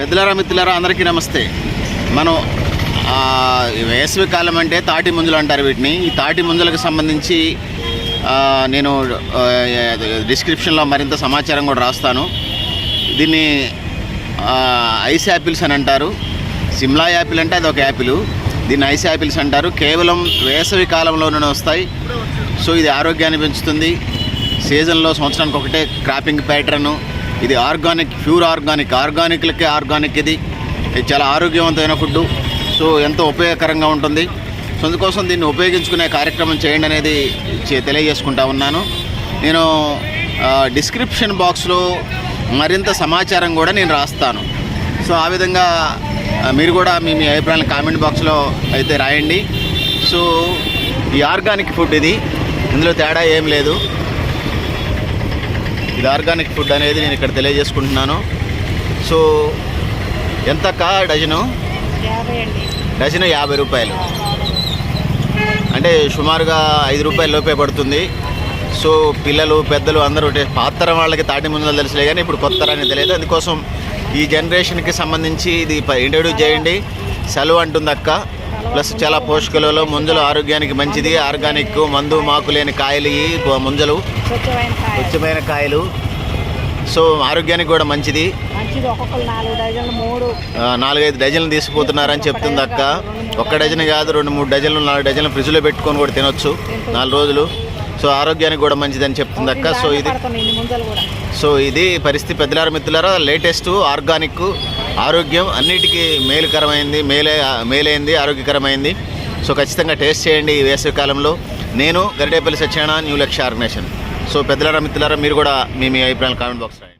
పెద్దలారా మిత్రులారా అందరికీ నమస్తే. మనం వేసవి కాలం అంటే తాటి ముంజలు అంటారు వీటిని. ఈ తాటి ముంజలకు సంబంధించి నేను డిస్క్రిప్షన్లో మరింత సమాచారం కూడా రాస్తాను. దీన్ని ఐస్ యాపిల్స్ అని అంటారు. సిమ్లా యాపిల్ అంటే అది ఒక యాపిల్, దీన్ని ఐస్ యాపిల్స్ అంటారు. కేవలం వేసవి కాలంలోనే వస్తాయి. సో ఇది ఆరోగ్యాన్ని పెంచుతుంది. సీజన్లో సంవత్సరానికి ఒకటే క్రాపింగ్ ప్యాటర్ను. ఇది ఆర్గానిక్, ప్యూర్ ఆర్గానిక్లకే ఆర్గానిక్. ఇది చాలా ఆరోగ్యవంతమైన ఫుడ్డు. సో ఎంతో ఉపయోగకరంగా ఉంటుంది. సో అందుకోసం దీన్ని ఉపయోగించుకునే కార్యక్రమం చేయండి అనేది తెలియజేసుకుంటా ఉన్నాను. నేను డిస్క్రిప్షన్ బాక్స్లో మరింత సమాచారం కూడా నేను రాస్తాను. సో ఆ విధంగా మీరు కూడా మీ అభిప్రాయాలను కామెంట్ బాక్స్లో అయితే రాయండి. సో ఈ ఆర్గానిక్ ఫుడ్ ఇది, ఇందులో తేడా ఏం లేదు. ఇది ఆర్గానిక్ ఫుడ్ అనేది నేను ఇక్కడ తెలియజేసుకుంటున్నాను. So ఎంతక్క dozen? డజను 50 రూపాయలు, అంటే సుమారుగా 5 రూపాయల లోపే పడుతుంది. సో పిల్లలు పెద్దలు అందరూ పాత తరం వాళ్ళకి తాటి ముంజలు తెలుసులే, కానీ ఇప్పుడు కొత్త తరానికి తెలియదు. అందుకోసం ఈ జనరేషన్కి సంబంధించి ఇది ఇంట్రడ్యూస్ చేయండి. సెలవు అంటుంది అక్క. ప్లస్ చాలా పోషకాలలో ముంజలు ఆరోగ్యానికి మంచిది. ఆర్గానిక్, మందు మాకు లేని కాయలు ఈ ముంజలు, స్వచ్ఛమైన కాయలు. సో ఆరోగ్యానికి కూడా మంచిది. 4-5 డజన్లు తీసుకుపోతున్నారని చెప్తుంది అక్క. 1 డజన్ కాదు, 2-3 డజన్లు 4 డజన్లు ఫ్రిడ్జ్లో పెట్టుకొని కూడా తినొచ్చు 4 రోజులు. సో ఆరోగ్యానికి కూడా మంచిదని చెప్తుంది అక్క. సో ఇది పరిస్థితి. పెద్దలారా మిత్రులారా, లేటెస్ట్ ఆర్గానిక్, ఆరోగ్యం అన్నిటికీ మేలైంది, ఆరోగ్యకరమైంది. సో ఖచ్చితంగా టేస్ట్ చేయండి ఈ వేసవి కాలంలో. నేను గరిడేపల్లి సత్యనారాయణ, న్యూ లక్ష్య ఆర్గనైజేషన్. సో పెద్దలారా మిత్రులారా, మీరు కూడా మీ అభిప్రాయాలు కామెంట్ బాక్స్ రాయండి.